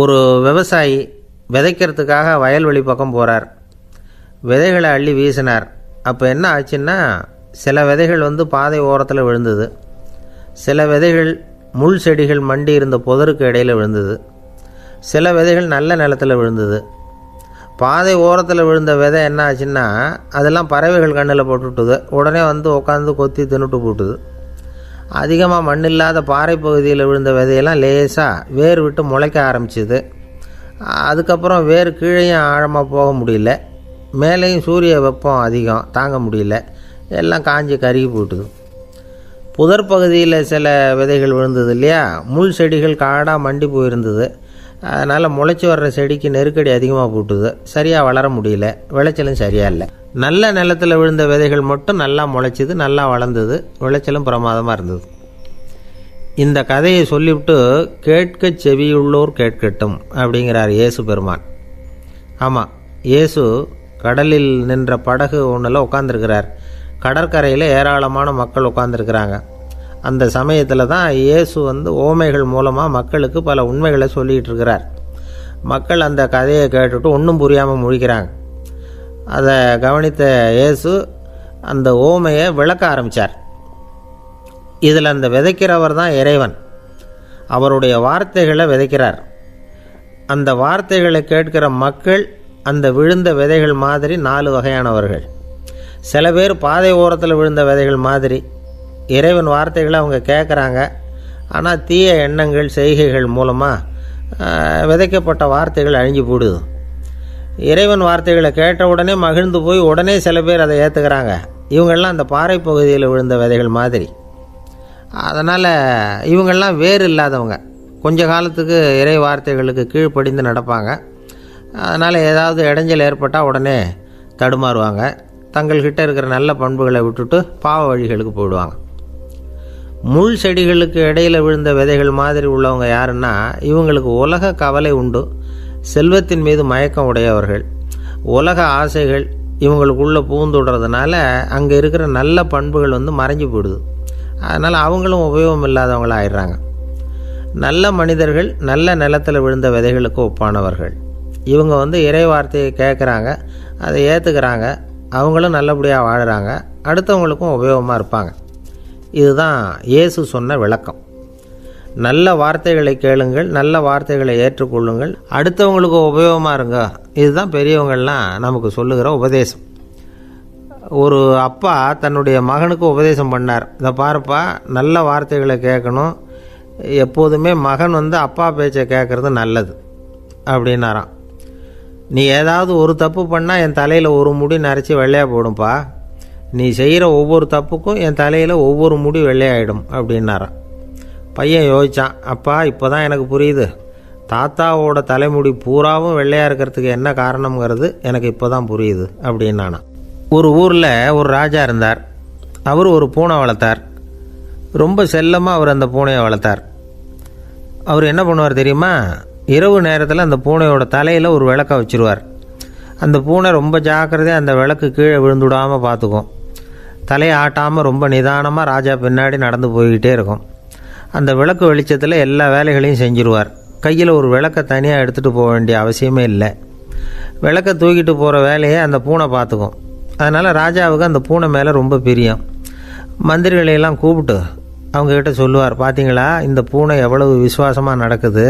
ஒரு விவசாயி விதைக்கிறதுக்காக வயல்வெளி பக்கம் போகிறார். விதைகளை அள்ளி வீசினார். அப்போ என்ன ஆச்சுன்னா, சில விதைகள் பாதை ஓரத்தில் விழுந்தது, சில விதைகள் முள் செடிகள் மண்டி இருந்த புதருக்கு இடையில் விழுந்தது, சில விதைகள் நல்ல நிலத்தில் விழுந்தது. பாதை ஓரத்தில் விழுந்த விதை என்ன ஆச்சுன்னா, அதெல்லாம் பறவைகள் கண்ணில் போட்டுவிட்டுது. உடனே உட்காந்து கொத்தி தின்னுட்டு போட்டுது. அதிகமாக மண் இல்லாத பாறை பகுதியில் விழுந்த விதையெல்லாம் லேசாக வேர் விட்டு முளைக்க ஆரம்பிச்சிது. அதுக்கப்புறம் வேர் கீழேயும் ஆழமாக போக முடியல, மேலேயும் சூரிய வெப்பம் அதிகம் தாங்க முடியல, எல்லாம் காஞ்சி கருகி போட்டுது. புதர் பகுதியில் சில விதைகள் விழுந்தது இல்லையா, முள் செடிகள் காடாக மண்டி போயிருந்தது. அதனால் முளைச்சி வர்ற செடிக்கு நெருக்கடி அதிகமாக போட்டுது, சரியாக வளர முடியல, விளைச்சலும் சரியாக இல்லை. நல்ல நிலத்தில் விழுந்த விதைகள் மட்டும் நல்லா முளைச்சிது, நல்லா வளர்ந்தது, விளைச்சலும் பிரமாதமாக இருந்தது. இந்த கதையை சொல்லிவிட்டு கேட்க செவியுள்ளோர் கேட்கட்டும் அப்படிங்கிறார் இயேசு பெருமான். ஆமாம், இயேசு கடலில் நின்ற படகு ஒன்றில் உட்காந்துருக்கிறார். கடற்கரையில் ஏராளமான மக்கள் உட்காந்துருக்கிறாங்க. அந்த சமயத்தில் தான் இயேசு ஓமைகள் மூலமாக மக்களுக்கு பல உண்மைகளை சொல்லிகிட்டு இருக்கிறார். மக்கள் அந்த கதையை கேட்டுட்டு ஒன்றும் புரியாமல் முழிக்கிறாங்க. அதை கவனித்த இயேசு அந்த ஓமையை விளக்க ஆரம்பித்தார். இதில் அந்த விதைக்கிறவர் தான் இறைவன். அவருடைய வார்த்தைகளை விதைக்கிறார். அந்த வார்த்தைகளை கேட்கிற மக்கள் அந்த விழுந்த விதைகள் மாதிரி 4 வகையானவர்கள். சில பேர் பாதை ஓரத்தில் விழுந்த விதைகள் மாதிரி. இறைவன் வார்த்தைகளை அவங்க கேட்குறாங்க, ஆனால் தீய எண்ணங்கள் செய்கைகள் மூலமாக விதைக்கப்பட்ட வார்த்தைகள் அழிஞ்சு போடுது. இறைவன் வார்த்தைகளை கேட்ட உடனே மகிழ்ந்து போய் உடனே சில பேர் அதை ஏற்றுக்கிறாங்க. இவங்கெல்லாம் அந்த பாறை பகுதியில் விழுந்த விதைகள் மாதிரி. அதனால் இவங்கெல்லாம் வேறு இல்லாதவங்க, கொஞ்ச காலத்துக்கு இறை வார்த்தைகளுக்கு கீழ்ப்படிந்து நடப்பாங்க. அதனால் ஏதாவது இடைஞ்சல் ஏற்பட்டால் உடனே தடுமாறுவாங்க. தங்கள்கிட்ட இருக்கிற நல்ல பண்புகளை விட்டுட்டு பாவ வழிகளுக்கு போயிடுவாங்க. முள் செடிகளுக்கு இடையில் விழுந்த விதைகள் மாதிரி உள்ளவங்க யாருன்னா, இவங்களுக்கு உலக கவலை உண்டு, செல்வத்தின் மீது மயக்கம் உடையவர்கள். உலக ஆசைகள் இவங்களுக்குள்ளே பூந்துடுறதுனால அங்கே இருக்கிற நல்ல பண்புகள் மறைஞ்சு போயிடுது. அதனால் அவங்களும் உபயோகம் இல்லாதவங்களாக ஆயிடுறாங்க. நல்ல மனிதர்கள் நல்ல நிலத்தில் விழுந்த விதைகளுக்கு ஒப்பானவர்கள். இவங்க இறை வார்த்தையை கேட்குறாங்க, அதை ஏற்றுக்கிறாங்க, அவங்களும் நல்லபடியாக வாழுறாங்க, அடுத்தவங்களுக்கும் உபயோகமாக இருப்பாங்க. இதுதான் இயேசு சொன்ன விளக்கம். நல்ல வார்த்தைகளை கேளுங்கள், நல்ல வார்த்தைகளை ஏற்றுக்கொள்ளுங்கள், அடுத்தவங்களுக்கு உபயோகமாக இருங்க. இதுதான் பெரியவங்கள்லாம் நமக்கு சொல்லுகிற உபதேசம். ஒரு அப்பா தன்னுடைய மகனுக்கு உபதேசம் பண்ணார். இதை பாருப்பா, நல்ல வார்த்தைகளை கேட்கணும், எப்போதுமே மகன் அப்பா பேச்சை கேட்குறது நல்லது அப்படின்னாராம். நீ ஏதாவது ஒரு தப்பு பண்ணால் என் தலையில் ஒரு முடி நரைச்சி வெள்ளையாக போடும்பா, நீ செய்கிற ஒவ்வொரு தப்புக்கும் என் தலையில் ஒவ்வொரு முடி வெள்ளையாயிடும் அப்படின்னாராம். பையன் யோசித்தான், அப்பா இப்போ தான் எனக்கு புரியுது, தாத்தாவோட தலைமுடி பூராவும் வெள்ளையாக இருக்கிறதுக்கு என்ன காரணங்கிறது எனக்கு இப்போ தான் புரியுது அப்படின்னானா. ஒரு ஊரில் ஒரு ராஜா இருந்தார். அவர் ஒரு பூனை வளர்த்தார். ரொம்ப செல்லமாக அவர் அந்த பூனையை வளர்த்தார். அவர் என்ன பண்ணுவார் தெரியுமா, இரவு நேரத்தில் அந்த பூனையோட தலையில் ஒரு விளக்கை வச்சுருவார். அந்த பூனை ரொம்ப ஜாக்கிரதையாக அந்த விளக்கு கீழே விழுந்துடாமல் பார்த்துக்கும். தலையை ஆட்டாமல் ரொம்ப நிதானமாக ராஜா பின்னாடி நடந்து போய்கிட்டே இருக்கும். அந்த விளக்கு வெளிச்சத்தில் எல்லா வேலைகளையும் செஞ்சுருவார். கையில் ஒரு விளக்கை தனியாக எடுத்துகிட்டு போக வேண்டிய அவசியமே இல்லை. விளக்கை தூக்கிட்டு போகிற வேலையை அந்த பூனை பார்த்துக்கும். அதனால் ராஜாவுக்கு அந்த பூனை மேலே ரொம்ப பிரியம். மந்திரிகளையெல்லாம் கூப்பிட்டு அவங்கக்கிட்ட சொல்லுவார், பார்த்தீங்களா இந்த பூனை எவ்வளவு விசுவாசமாக நடக்குது,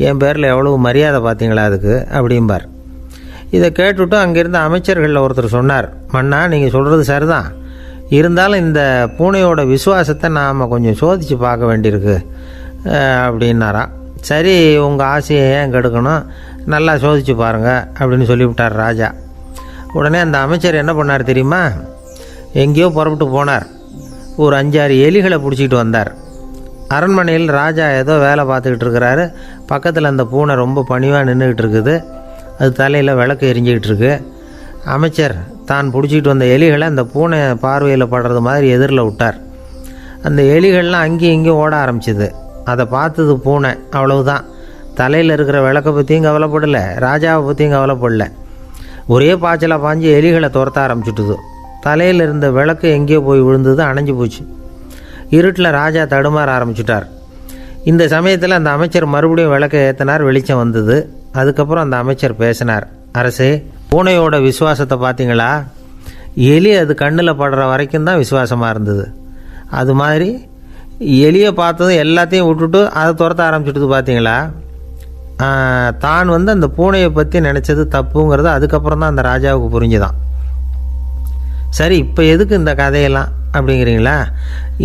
என் பேரில் எவ்வளவு மரியாதை பார்த்தீங்களா அதுக்கு அப்படிம்பார். இதை கேட்டுவிட்டு அங்கேருந்த அமைச்சர்களில் ஒருத்தர் சொன்னார், மன்னா நீங்கள் சொல்கிறது சரிதான், இருந்தாலும் இந்த பூனையோட விசுவாசத்தை நாம் கொஞ்சம் சோதித்து பார்க்க வேண்டியிருக்கு அப்படின்னாராம். சரி, உங்கள் ஆசையை ஏன் கெடுக்கணும், நல்லா சோதித்து பாருங்கள் அப்படின்னு சொல்லிவிட்டார் ராஜா. உடனே அந்த அமைச்சர் என்ன பண்ணார் தெரியுமா, எங்கேயோ புறப்பட்டு போனார். ஒரு 5-6 எலிகளை பிடிச்சிக்கிட்டு வந்தார். அரண்மனையில் ராஜா ஏதோ வேலை பார்த்துக்கிட்டு இருக்கிறாரு. பக்கத்தில் அந்த பூனை ரொம்ப பணிவாக நின்றுக்கிட்டு இருக்குது. அது தலையில் விளக்கு எரிஞ்சிக்கிட்டு இருக்கு. அமைச்சர் தான் பிடிச்சிக்கிட்டு வந்த எலிகளை அந்த பூனை பார்வையில் படுறது மாதிரி எதிரில் விட்டார். அந்த எலிகள்லாம் அங்கேயும் இங்கேயும் ஓட ஆரம்பிச்சிது. அதை பார்த்தது பூனை, அவ்வளவுதான். தலையில் இருக்கிற விளக்கை பற்றியும் கவலைப்படலை, ராஜாவை பற்றியும் கவலைப்படலை. ஒரே பாய்ச்சலாக பாஞ்சு எலிகளை துரத்த ஆரம்பிச்சுட்டுது. தலையில் இருந்த விளக்கு எங்கேயோ போய் விழுந்தது, அணைஞ்சு போச்சு. இருட்டில் ராஜா தடுமாற ஆரம்பிச்சுட்டார். இந்த சமயத்தில் அந்த அமைச்சர் மறுபடியும் விளக்க ஏற்றினார். வெளிச்சம் வந்தது. அதுக்கப்புறம் அந்த அமைச்சர் பேசினார். அரசே, பூனையோட விசுவாசத்தை பார்த்தீங்களா? எலி அது கண்ணில் படுற வரைக்கும் தான் விசுவாசமாக இருந்தது. அது மாதிரி எலியை பார்த்ததும் எல்லாத்தையும் விட்டுட்டு அதை துரத்த ஆரம்பிச்சுட்டு பார்த்தீங்களா? தான் அந்த பூனையை பற்றி நினச்சது தப்புங்கிறது அதுக்கப்புறம் தான் அந்த ராஜாவுக்கு புரிஞ்சுதான். சரி, இப்போ எதுக்கு இந்த கதையெல்லாம் அப்படிங்கிறீங்களா?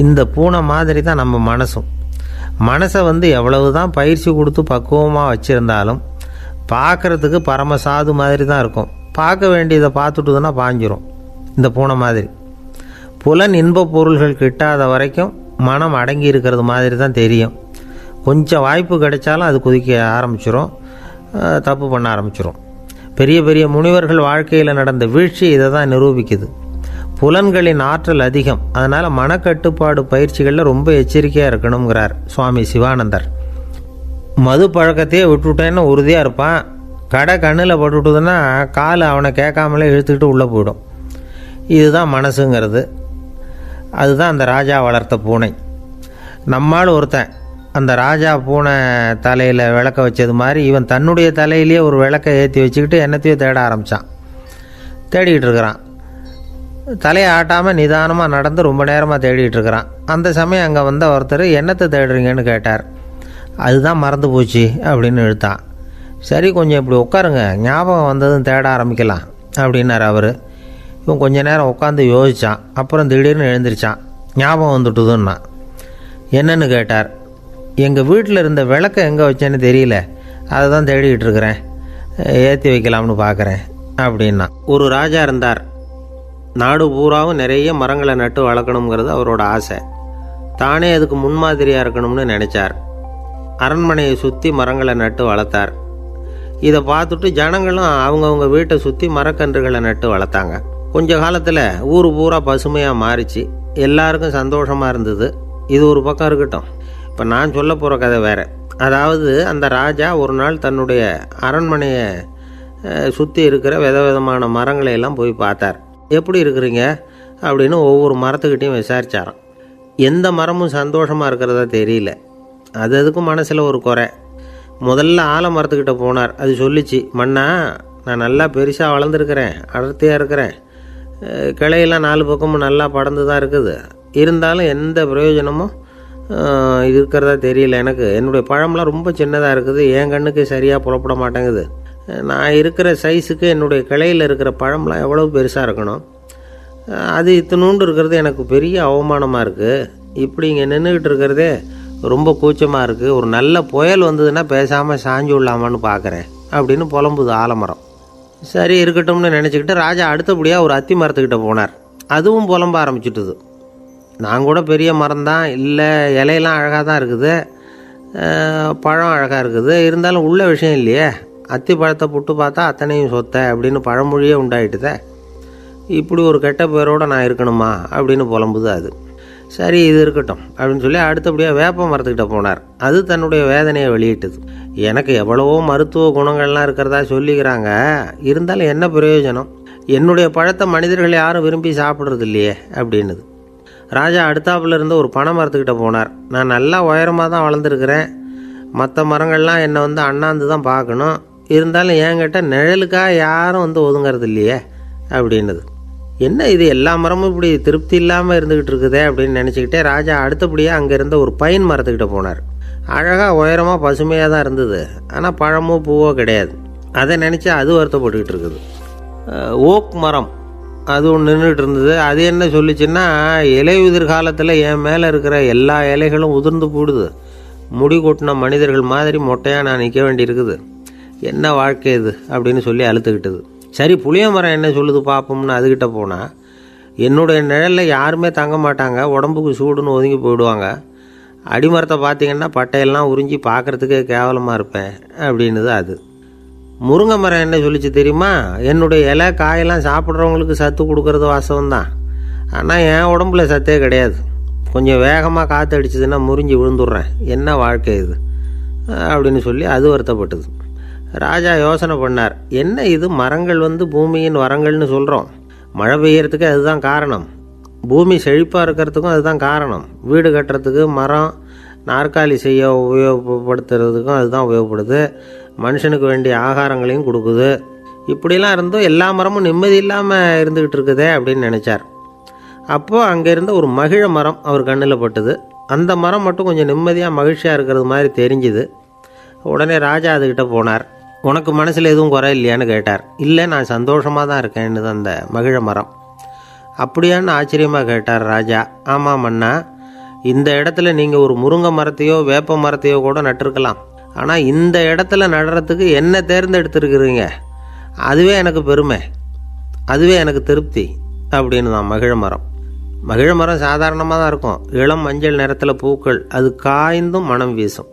இந்த பூனை மாதிரி தான் நம்ம மனசும். மனசை எவ்வளவு தான் பயிற்சி கொடுத்து பக்குவமாக வச்சுருந்தாலும் பார்க்குறதுக்கு பரமசாது மாதிரி தான் இருக்கும். பார்க்க வேண்டியதை பார்த்துட்டுதுன்னா பாஞ்சிரும். இந்த பூனை மாதிரி புலன் இன்ப பொருள்கள் கிட்டாத வரைக்கும் மனம் அடங்கி இருக்கிறது மாதிரி தான் தெரியும். கொஞ்சம் வாய்ப்பு கிடைச்சாலும் அது குதிக்க ஆரம்பிச்சிடும், தப்பு பண்ண ஆரம்பிச்சிடும். பெரிய பெரிய முனிவர்கள் வாழ்க்கையில் நடந்த வீழ்ச்சி இதை தான் நிரூபிக்குது. புலன்களின் ஆற்றல் அதிகம். அதனால் மனக்கட்டுப்பாடு பயிற்சிகளில் ரொம்ப எச்சரிக்கையாக இருக்கணுங்கிறார் சுவாமி சிவானந்தர். மது பழக்கத்தையே விட்டுவிட்டேன்னு உறுதியாக இருப்பான். கடை கண்ணில் பட்டுவிட்டதுன்னா கால் அவனை கேட்காமலே இழுத்துக்கிட்டு உள்ளே போயிடும். இதுதான் மனசுங்கிறது. அதுதான் அந்த ராஜா வளர்த்த பூனை. நம்மால் ஒருத்தன் அந்த ராஜா பூனை தலையில் விளக்க வச்சது மாதிரி இவன் தன்னுடைய தலையிலேயே ஒரு விளக்கை ஏற்றி வச்சுக்கிட்டு என்னத்தையோ தேட ஆரம்பித்தான். தேடிக்கிட்டு இருக்கிறான். தலையை ஆட்டாமல் நிதானமாக நடந்து ரொம்ப நேரமாக தேடிகிட்டு இருக்கிறான். அந்த சமயம் அங்கே வந்த ஒருத்தர், என்னத்தை தேடுறீங்கன்னு கேட்டார். அதுதான் மறந்து போச்சு அப்படின்னு இழுத்தான். சரி, கொஞ்சம் இப்படி உட்காருங்க, ஞாபகம் வந்ததும் தேட ஆரம்பிக்கலாம் அப்படின்னார் அவர். இவன் கொஞ்ச நேரம் உட்காந்து யோசித்தான். அப்புறம் திடீர்னு எழுந்திரிச்சான். ஞாபகம் வந்துட்டுதுன்னா. என்னன்னு கேட்டார். எங்கள் வீட்டில் இருந்த விளக்கை எங்கே வச்சேன்னு தெரியல, அதை தான் தேடிக்கிட்டு இருக்கிறேன், ஏற்றி வைக்கலாம்னு பார்க்குறேன் அப்படின்னா. ஒரு ராஜா இருந்தார். நாடு பூராவும் நிறைய மரங்களை நட்டு வளர்க்கணுங்கிறது அவரோட ஆசை. தானே அதுக்கு முன்மாதிரியாக இருக்கணும்னு நினச்சார். அரண்மனையை சுற்றி மரங்களை நட்டு வளர்த்தார். இதை பார்த்துட்டு ஜனங்களும் அவங்கவுங்க வீட்டை சுற்றி மரக்கன்றுகளை நட்டு வளர்த்தாங்க. கொஞ்ச காலத்தில் ஊர் பூரா பசுமையாக மாறிச்சு. எல்லாருக்கும் சந்தோஷமாக இருந்தது. இது ஒரு பக்கம் இருக்கட்டும். இப்போ நான் சொல்ல போகிற கதை வேறு. அதாவது, அந்த ராஜா ஒரு நாள் தன்னுடைய அரண்மனையை சுற்றி இருக்கிற விதவிதமான மரங்களை எல்லாம் போய் பார்த்தார். எப்படி இருக்கிறீங்க அப்படின்னு ஒவ்வொரு மரத்துக்கிட்டையும் விசாரித்தாராம். எந்த மரமும் சந்தோஷமாக இருக்கிறதா தெரியல. அதுக்கும் மனசில் ஒரு குறை. முதல்ல ஆலமரத்துக்கிட்ட போனார். அது சொல்லிச்சு, மண்ணா, நான் நல்லா பெருசாக வளர்ந்துருக்கிறேன், அடர்த்தியாக இருக்கிறேன், கிளையெல்லாம் 4 பக்கமும் நல்லா படர்ந்து தான் இருக்குது, இருந்தாலும் எந்த பிரயோஜனமும் இருக்கிறதா தெரியல. எனக்கு என்னுடைய பழம்லாம் ரொம்ப சின்னதாக இருக்குது, என் கண்ணுக்கு சரியாக புலப்பட மாட்டேங்குது. நான் இருக்கிற சைஸுக்கு என்னுடைய கிளையில் இருக்கிற பழம்லாம் எவ்வளோ பெருசாக இருக்கணும், அது இத்தினூண்டு இருக்கிறது எனக்கு பெரிய அவமானமாக இருக்குது. இப்படி இங்கே நின்றுக்கிட்டு இருக்கிறதே ரொம்ப கூச்சமாக இருக்குது. ஒரு நல்ல புயல் வந்ததுன்னா பேசாமல் சாஞ்சு விடலாமான்னு பார்க்குறேன் அப்படின்னு புலம்புது ஆலமரம். சரி, இருக்கட்டும்னு நினச்சிக்கிட்டு ராஜா அடுத்தபடியாக ஒரு அத்தி மரத்துக்கிட்ட போனார். அதுவும் புலம்ப ஆரம்பிச்சுட்டுது. நான் கூட பெரிய மரம் தான், இல்லை இலையெல்லாம் அழகாக தான் இருக்குது, பழம் அழகாக இருக்குது, இருந்தாலும் உள்ள விஷயம் இல்லையே, அத்தி பழத்தை புட்டு பார்த்தா அத்தனையும் சொத்தை அப்படின்னு பழமொழியே உண்டாயிட்டுதே, இப்படி ஒரு கெட்ட பேரோடு நான் இருக்கணுமா அப்படின்னு புலம்புது அது. சரி, இது இருக்கட்டும் அப்படின்னு சொல்லி அடுத்தபடியாக வேப்ப மரத்துக்கிட்ட போனார். அது தன்னுடைய வேதனையை வெளியிட்டது. எனக்கு எவ்வளவோ மருத்துவ குணங்கள்லாம் இருக்கிறதா சொல்லிக்கிறாங்க, இருந்தாலும் என்ன பிரயோஜனம், என்னுடைய பழத்தை மனிதர்கள் யாரும் விரும்பி சாப்பிட்றது இல்லையே அப்படின்னுது. ராஜா அடுத்தாப்புல இருந்த ஒரு பனை மரத்துக்கிட்ட போனார். நான் நல்லா உயரமாக தான் வளர்ந்துருக்கிறேன், மற்ற மரங்கள்லாம் என்னை அண்ணாந்து தான் பார்க்கணும், இருந்தாலும் என்கிட்ட நிழலுக்காக யாரும் ஒதுங்கிறது இல்லையே அப்படின்னுது. என்ன இது, எல்லா மரமும் இப்படி திருப்தி இல்லாமல் இருந்துக்கிட்டு இருக்குதே அப்படின்னு நினச்சிக்கிட்டே ராஜா அடுத்தபடியாக அங்கே இருந்த ஒரு பைன் மரத்துக்கிட்ட போனார். அழகாக உயரமாக பசுமையாக தான் இருந்தது, ஆனால் பழமோ பூவோ கிடையாது. அதை நினச்சி அது வருத்தப்பட்டுக்கிட்டு இருக்குது. ஓக் மரம் அது ஒன்று நின்றுட்டு இருந்தது. அது என்ன சொல்லிச்சுன்னா, இலையுதிர் காலத்தில் என் மேலே இருக்கிற எல்லா இலைகளும் உதிர்ந்து போடுது, முடி கொட்டின மனிதர்கள் மாதிரி மொட்டையாக நான் நிற்க வேண்டியிருக்குது, என்ன வாழ்க்கை இது அப்படின்னு சொல்லி அழுத்துக்கிட்டது. சரி, புளிய மரம் என்ன சொல்லுது பார்ப்போம்னு அதுக்கிட்ட போனால், என்னுடைய நிழலில் யாருமே தங்க மாட்டாங்க, உடம்புக்கு சூடுன்னு ஒதுங்கி போயிடுவாங்க, அடிமரத்தை பார்த்திங்கன்னா பட்டையெல்லாம் உறிஞ்சி பார்க்குறதுக்கே கேவலமாக இருப்பேன் அப்படின்னுது அது. முருங்கை மரம் என்ன சொல்லிச்சு தெரியுமா, என்னுடைய இலை காயெல்லாம் சாப்பிட்றவங்களுக்கு சத்து கொடுக்கறது வாசம்தான், ஆனால் என் உடம்புல சத்தே கிடையாது, கொஞ்சம் வேகமாக காற்று அடிச்சதுன்னா முறிஞ்சி விழுந்துடுறேன், என்ன வாழ்க்கை இது அப்படின்னு சொல்லி அது வருத்தப்பட்டது. ராஜா யோசனை பண்ணார். என்ன இது, மரங்கள் பூமியின் வரங்கள்னு சொல்கிறோம், மழை பெய்யறதுக்கு அதுதான் காரணம், பூமி செழிப்பாக இருக்கிறதுக்கும் அதுதான் காரணம், வீடு கட்டுறதுக்கு மரம், நாற்காலி செய்ய உபயோகப்படுத்துறதுக்கும் அதுதான் உபயோகப்படுது. மனுஷனுக்கு வேண்டிய ஆகாரங்களையும் கொடுக்குது. இப்படிலாம் இருந்தும் எல்லா மரமும் நிம்மதி இல்லாமல் இருந்துக்கிட்டு இருக்குதே அப்படின்னு நினச்சார். அப்போது அங்கே இருந்த ஒரு மகிழ மரம் அவர் கண்ணில் பட்டுது. அந்த மரம் மட்டும் கொஞ்சம் நிம்மதியாக மகிழ்ச்சியாக இருக்கிறது மாதிரி தெரிஞ்சுது. உடனே ராஜா அதுக்கிட்ட போனார். உனக்கு மனசில் எதுவும் குறை இல்லையான்னு கேட்டார். இல்லை, நான் சந்தோஷமாக தான் இருக்கேன்னு அந்த மகிழ மரம். அப்படியான்னு ஆச்சரியமாக கேட்டார் ராஜா. ஆமாம் மன்னா, இந்த இடத்துல நீங்கள் ஒரு முருங்கை மரத்தையோ வேப்ப மரத்தையோ கூட நட்டிருக்கலாம். ஆனால் இந்த இடத்துல நடுறதுக்கு என்ன தேர்ந்தெடுத்துருக்குறீங்க, அதுவே எனக்கு பெருமை, அதுவே எனக்கு திருப்தி அப்படின்னு தான் மகிழ மரம். மகிழ மரம் சாதாரணமாக தான் இருக்கும். இளம் மஞ்சள் நிறத்தில் பூக்கள், அது காய்ந்தும் மனம் வீசும்.